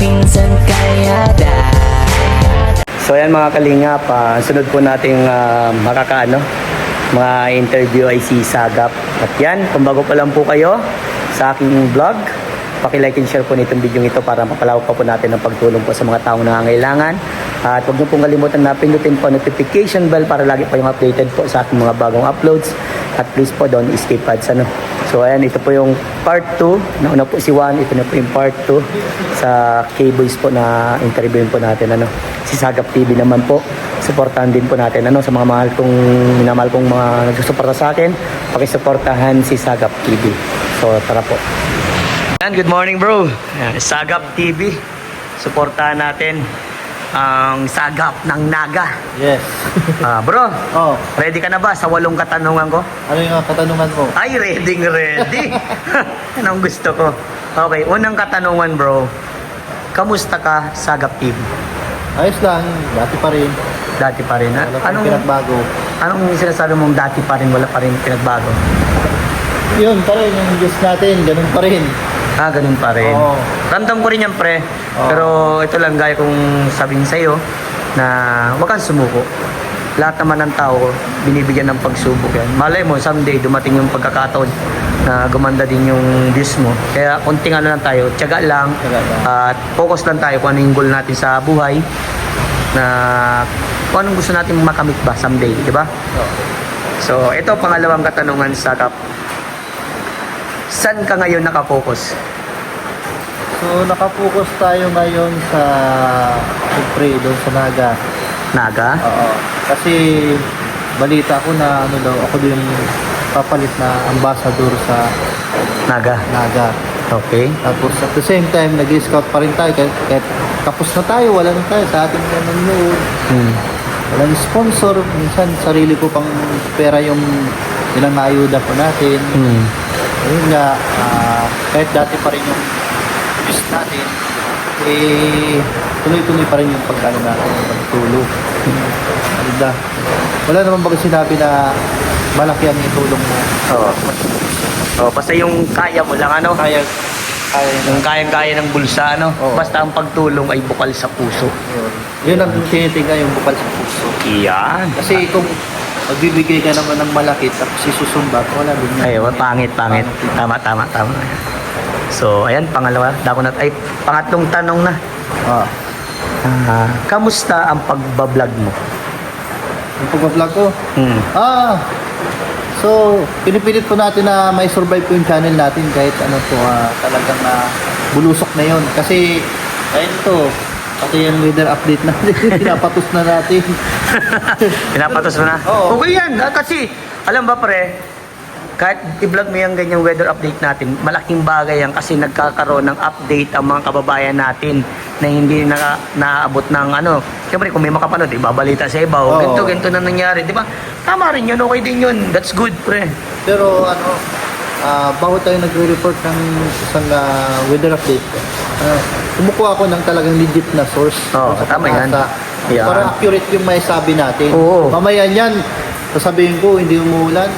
minsan kaya So ayan mga kalingap, sunod po nating mga interview ay si Sagap. At yan, kung bago pa lang po kayo sa aking vlog, paki-like and share po nitong video ito para mapalawak pa po natin ang pagtulong po sa mga taong nangangailangan. At huwag niyo pong kalimutan na pindutin po notification bell para lagi po yung updated po sa aking mga bagong uploads. At please po don't skip ads. So ayan, ito po yung part 2. Nauna po si Juan, ito na po yung part 2 sa K-Boys po na interviewin po natin. Si Sagap TV naman po. Suportahan din po natin sa mga minamahal kong mga nagsusuporta sa akin. Pakisuportahan si Sagap TV. So tara po. Good morning bro. Sagap TV. Suportahan natin ang Sagap ng Naga. Yes. Bro, Oh, ready ka na ba sa 8 katanungan ko? ano yung katanungan mo? Ay, ready. Yan ang gusto ko. Okay, unang katanungan bro. Kamusta ka, Sagap TV? Ayos lang, dati pa rin. Dati pa rin, ha? Wala pa rin pinagbago. Anong sinasabi mong dati pa rin, wala pa rin pinagbago? Yun pa rin, yung Diyos natin, ganun pa rin. Ganun pa rin. Oo. Ramdam ko rin yan, pre. Oo. Pero ito lang, gaya kong sabihin sa'yo, na huwag kang sumuko. Lahat naman ng tao, binibigyan ng pagsubok yan. Malay mo, someday, dumating yung pagkakataon na gumanda din yung views mo. Kaya konting lang tayo, tiyaga lang. Tiyaga lang. At focus lang tayo kung ano yung goal natin sa buhay. Na kung anong gusto natin makamit ba someday, di ba? Oo. So, ito pangalawang katanungan sa Kap. Saan ka ngayon nakafocus? So, nakapokus tayo ngayon sa, siyempre, doon sa Naga. Naga? Oo. Kasi, balita ko na, ako din papalit na ambassador sa Naga. Naga. Okay. Tapos, at the same time, nag-scout pa rin tayo. Kahit tapos na tayo, wala na tayo sa ating nanonood. Walang sponsor. Minsan, sarili ko pang pera yung ilang ayuda po natin. Ayun nga, kahit dati pa rin yung views natin, tuloy-tuloy pa rin yung pagkano natin, yung pagtulong. Wala naman baga sinabi na malaki ang itulong mo. Oh, basta yung kaya mo lang, Kaya Yung kayang-kaya ng bulsa, Oo. Basta ang pagtulong ay bukal sa puso. yun ang tinitingnan, yung bukal sa puso. Iyan. Kasi kung magbibigay ka naman ng malaki tapos isusumbat, wala din yan. Ay, pangit. Tama. So, ayan, pangatlong tanong na. Kamusta ang pagbablog mo? Yung pag-vlog ko, so, pinipilit po natin na may survive po yung channel natin kahit talagang bulusok na yun. Kasi, ayun to, pati yung weather update natin, pinapatos na natin. Pinapatos mo na? Oo. Okay yan. Kasi, alam ba pre, kahit i-vlog mo yung ganyang weather update natin, malaking bagay yan kasi nagkakaroon ng update ang mga kababayan natin na hindi naabot ng Siyempre, kung may makapanood, ibabalita sa iba. Oo. Ganito na nangyari. Di ba? Tama rin yun. Okay din yun. That's good, pre. Pero bago tayo nagre-report ng isang weather update, kumukuha ako ng talagang legit na source. Oo, Sa tama yan. pag-asa. Yan. Para accurate yung may sabi natin. Oo. Mamaya yan, sasabihin ko, hindi umuulan.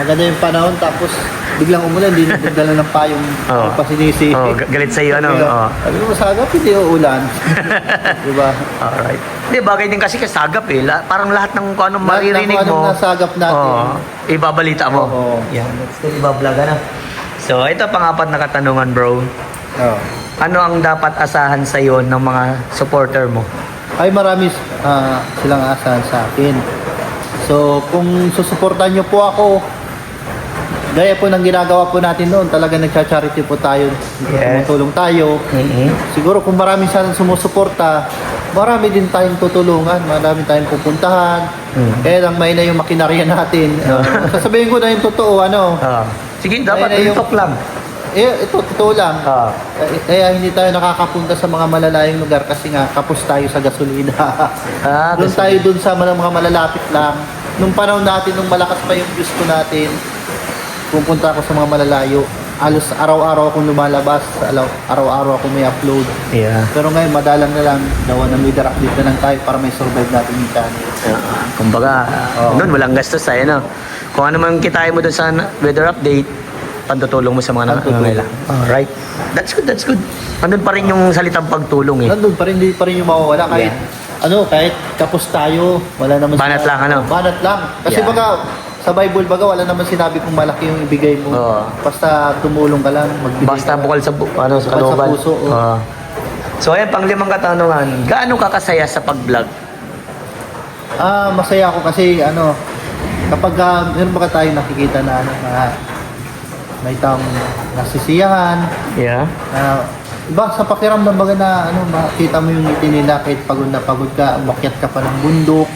Maganda yung panahon, tapos biglang umulan, hindi nagdala ng payong Oo. pasinisi. Galit sa'yo, Oo. Sabi ko, Sagap, hindi uulan. Diba? Alright. Hindi, bagay din kasi kasagap eh. Parang lahat ng kung anong maririnig Lahat ng mo, anong nasagap natin. ibabalita mo. Oo. Yan. Still ibablog, So, ito pang-apat na katanungan, bro. Oo. Ano ang dapat asahan sa'yo ng mga supporter mo? Ay, marami silang asahan sa akin. So, kung susuportahan nyo po ako, gaya po ng ginagawa po natin noon, talaga nagcha-charity po tayo, Yes. tumutulong tayo. Siguro kung marami sana sumusuporta, marami din tayong tutulungan, marami tayong pupuntahan. Kaya lang may na yung makinarya natin. Sasabihin ko na yung totoo, Sige, dapat Ayun na yung- talk lang. ito totoo lang. Kaya hindi tayo nakakapunta sa mga malalayong lugar kasi nga kapos tayo sa gasolina. Doon tayo doon sa mga malalapit lang. Nung panahon natin, nung malakas pa yung views ko natin, pupunta ako sa mga malalayo. Halos araw-araw akong lumalabas, araw-araw ako may upload. Yeah. Pero ngayon, madalang na lang, dawan ng weather update na lang tayo para may survive natin yung channel. Kumbaga, noon walang gastos tayo, Kung ano man kitain mo doon sa weather update, pantutulong mo sa mga Pantutulong. nangangailangan. Alright. That's good, that's good. Nandun pa rin yung salitang pagtulong eh. Nandun pa rin, hindi pa rin yung mawawala. Kahit, kahit kapos tayo, wala naman Banat lang, ano? Banat lang. Kasi Yeah. baga, sa Bible baga, wala naman sinabi kung malaki yung ibigay mo. Oo. Basta tumulong ka lang, magbigay Basta ka lang. bukal sa, sa Bukal sa kalooban. puso, oo. Oo. So ayan, panglimang katanungan. Gaano ka kasaya sa pag-vlog? Masaya ako kasi kapag meron ba tayo nakikita na may taong nasisiyahan, Yeah. iba sa pakiramdam baga na makita mo yung ngiti nila kahit pagod na pagod ka, umakyat ka pa ng bundok,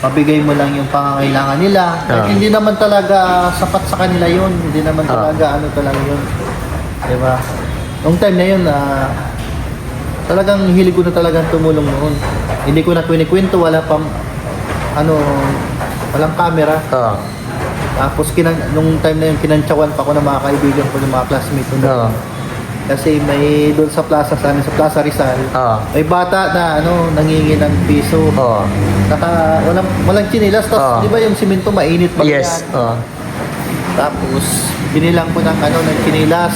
mabigay mo lang yung pangangailangan nila. Kahit hindi naman talaga sapat sa kanila yun, hindi naman talaga talaga yun. Diba? Nung time na yun, talagang hilig ko na talagang tumulong noon. Hindi ko na kwento, wala pang walang camera. Oo. Tapos nung time na yun, kinantsawan pa ko ng mga kaibigan ko, ng mga classmates ko. Oo. Kasi may doon sa plaza, sa Plaza Rizal, Oo. may bata na nangingi ng piso. Oo. Walang chinilas. Oo. Tapos di ba yung simento mainit pa Yes. yan? Oo. Tapos binilang ko ng ng chinilas.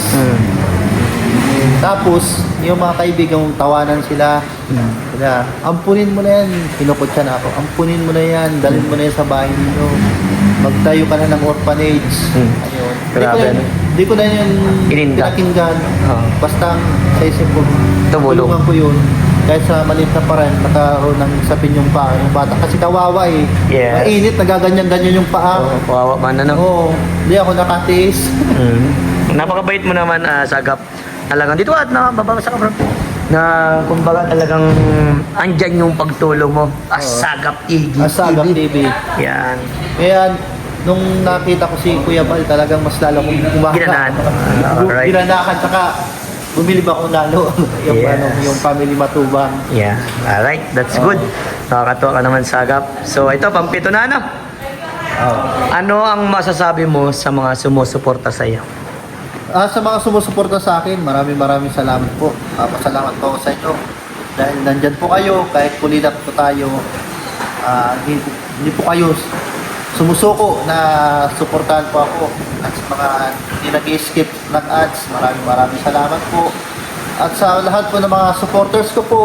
Tapos yung mga kaibigan kong tawanan sila. Kaya, ampunin mo na yan. Pinukot siya na ako. Ampunin mo na yan. Dalhin mo na yan sa bahay ninyo. Magtayo ka na ng orphanage. Ayun. Grabe, no? Hindi ko na yun Ininda. pinakinggan. Oo. Basta sa isip ko, Tumulong. tulungan ko yun. Kahit sa maliit na paraan, nakaroon ng sapin yung paa. Yung bata kasi kawawa eh. Yes. Mainit, nagaganyan-ganyan yung paa. Oo, kawawa man na, no? Oo. Hindi ako nakatiis. Napakabait mo naman, Sagap. Talagang dito at nababasa ka, bro. Na kumbaga talagang andyan yung pagtulong mo. Sagap TV. Asagap TV. Yan. Kaya nung nakita ko si Kuya Bal, talagang mas lalo kong umaga. Ginanahan. Alright. Ginanahan, saka bumili ba akong lalo yung, Yes. yung family matubang. Yeah. Alright, that's good. Nakakatuwa ka naman, Sagap. So ito, pampito na, ano? Ano ang masasabi mo sa mga sumusuporta sa iyo? Sa mga sumusuporta sa akin, maraming salamat po. Pasalamat po ako sa inyo. Dahil nandyan po kayo, kahit pulilat po tayo, hindi po kayo sumusuko na suportahan po ako. At sa mga hindi nag-skip ng ads, maraming salamat po. At sa lahat po ng mga supporters ko po,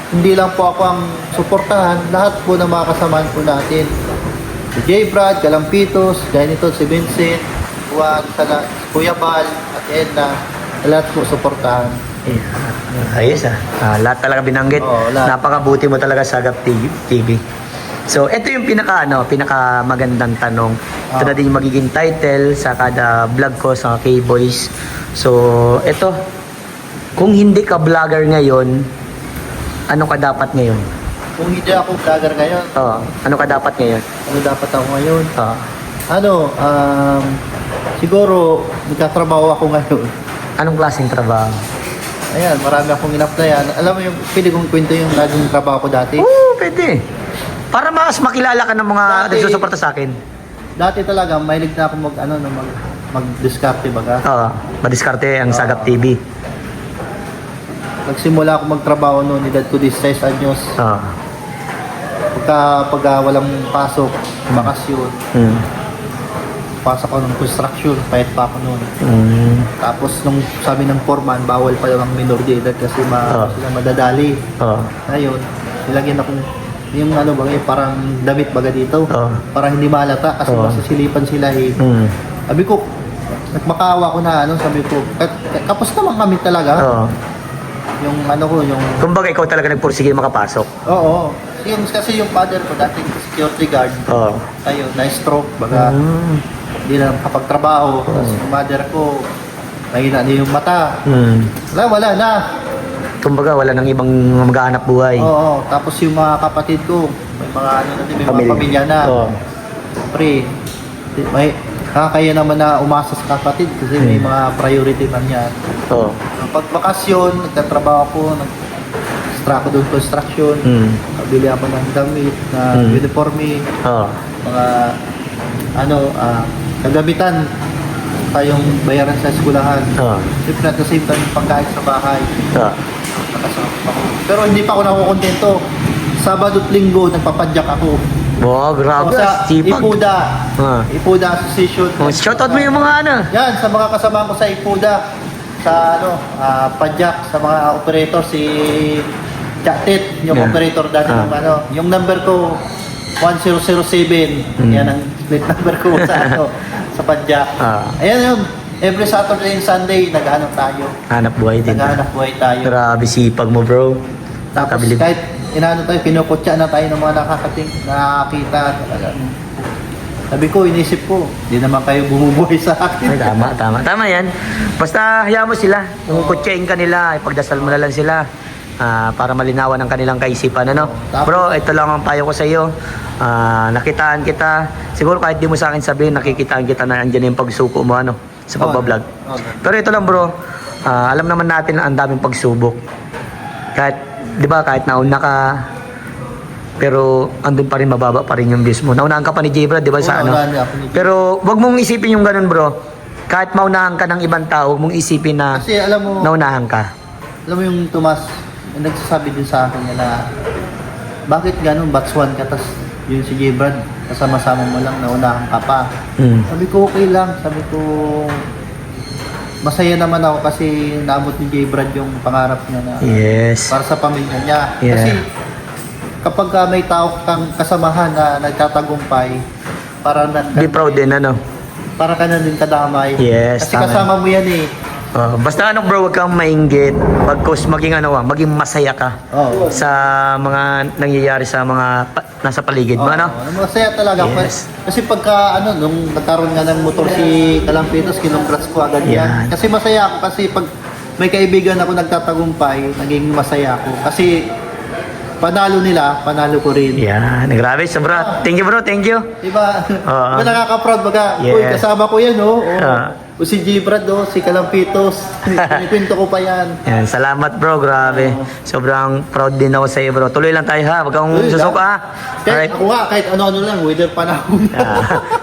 hindi lang po ako ang suportahan, lahat po ng mga kasamaan po natin. Si J. Brad, Kalampitos, Janito, si Vincent, Juan, Kuya Bal, at Edna, lahat po suportahan. Yeah. Ayos lahat talaga binanggit. Oo, lahat. Napakabuti mo talaga, Sagap TV. So, ito yung pinaka magandang tanong. Ito na din yung magiging title sa kada vlog ko sa K-Boys. So, ito, kung hindi ka vlogger ngayon, ano ka dapat ngayon? Kung hindi ako vlogger ngayon, Ano ka dapat ngayon? ano dapat ako ngayon? Oo. Siguro, nagtatrabaho ako ngayon. Anong klaseng trabaho? Ayan, marami akong in-applyan. Alam mo yung, pwede kong kwento yung naging trabaho ko dati. Oo, pwede. Para mas makilala ka ng mga Dati- nagsusuporta sa akin. Dati talaga, mahilig na ako mag-discarte baga. Oo, madiskarte ang Sagap TV. Nagsimula ako magtrabaho noon, edad ko 16 anyos. Oo. Pag walang pasok, bakasyon, pasok ako ng construction, payat pa ako noon. Tapos nung sabi ng foreman, bawal pa yung minor de edad kasi sila madadali. Oo. Ngayon, nilagyan ako yung parang damit baga dito. Para hindi malata kasi masasilipan sila eh. Sabi ko, nagmakaawa ko na sabi ko, kapos naman kami talaga. Oo. Yung yung... Kumbaga ikaw talaga nagpursige makapasok. Oo. Kasi yung father ko, dating security guard, Oo. ayun, na-stroke, baga, hindi na nakapagtrabaho. Tapos yung mother ko, mahina na yung mata. Wala na. Kumbaga wala nang ibang maghahanap buhay. Oo. Tapos yung mga kapatid ko, may mga mga pamilya na. Oo. Pre, may kaya naman na umasa sa kapatid kasi may mga priority man yan. Oo. Pag bakasyon, nagtatrabaho ako, nag-extra ako doon construction, bili ako ng damit, na uniforme, Oo. mga kagamitan, tayong bayaran sa eskwelahan. Oo. Siyempre at the same time, pagkain sa bahay. Oo. Nakasama ako. Pero hindi pa ako nakukontento. Sabado at Linggo, nagpapadyak ako. Wow, grabe. Sa Sipag. Ipuda. Ah. Ipuda Association. Oh, shoutout mo yung mga ano. Yan, sa mga kasama ko sa Ipuda. Sa Padjak, sa mga operator, si Chatit, yung Yeah. operator dati Ah. ng yung number ko, 1007. Yan ang split number ko sa sa Padjak. Ah. Ayan yun. Every Saturday and Sunday, nag-ano tayo. Hanap buhay din. Naghahanap buhay tayo. Grabe sipag mo, bro. Tapos Nakabilib. kahit inaano tayo, kinukutya na tayo ng mga nakakita. Talagang, sabi ko, inisip ko, hindi naman kayo bumubuhay sa akin. Ay, tama, tama. Tama yan. Basta hayaan mo sila. Kung kutsain ka nila, ipagdasal mo na lang sila. Para malinawan ang kanilang kaisipan. Ano? Tapos- Bro, ito lang ang payo ko sa iyo. Nakitaan kita. Siguro kahit di mo sa akin sabihin, nakikitaan kita na andyan yung pagsuko mo ano, sa pagbablog. Pero ito lang bro, alam naman natin na ang daming pagsubok. Kahit, di ba, kahit nauna ka, pero andun pa rin, mababa pa rin yung views mo. Naunahan ka pa ni J-Brad, di ba, sa Oo, ano? naunahan niya ako ni J. Pero wag mong isipin yung ganun bro. Kahit maunahan ka ng ibang tao, wag mong isipin na Kasi alam mo, naunahan ka. alam mo yung Tomas, yung nagsasabi din sa akin niya na, bakit ganun, batch 1 ka, tas yun si J-Brad, kasama-sama mo lang, naunahan ka pa. Sabi ko, okay lang. Sabi ko, masaya naman ako kasi naabot ni J-Brad yung pangarap niya na Yes. para sa pamilya niya. Yeah. Kasi kapag may tao kang kasamahan na nagtatagumpay, para Be proud din, ano? para ka na din kadamay. Yes, Kasi tama. kasama mo yan eh. Basta ano bro, wag kang mainggit. Pagkos maging ano, maging masaya ka Oo. sa mga nangyayari sa mga nasa paligid mo, ano? Masaya talaga. Yes. Kasi pagka nung nagkaroon nga ng motor si Kalampitos, kinonggrats ko agad Yan. yan. Kasi masaya ako kasi pag may kaibigan ako nagtatagumpay, naging masaya ako. Kasi panalo nila, panalo ko rin. Yan, grabe, sobra. Thank you bro, thank you. Diba? Oo. Diba nakaka-proud baga? Yes. Uy, kasama ko yan, oh. Ah. O si G-Brad, oh, si Kalampitos. Pinikwento ko pa yan. Yan, salamat bro, grabe. Sobrang proud din ako sa iyo bro. Tuloy lang tayo ha, wag kang Uy, susuka ha. Kahit Alright. ako nga, kahit ano-ano lang, weather panahon.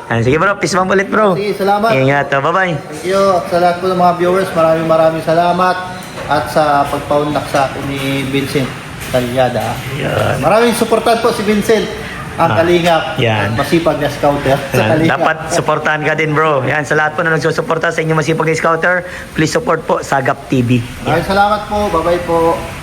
Yan, sige bro, peace bomb ulit bro. Sige, salamat. Ingat, bye-bye. Thank you. Sa lahat po ng mga viewers, maraming salamat. At sa pagpaunlak sa akin ni Vincent Talyada. Yan. Maraming suportan po si Vincent. Ang kalingap. yan. Masipag na scouter sa Yan, kalingap. dapat supportahan ka din bro. Yan, sa lahat po na nagsusuporta sa inyo masipag na scouter, please support po Sagap TV. Maraming salamat po. Bye-bye po.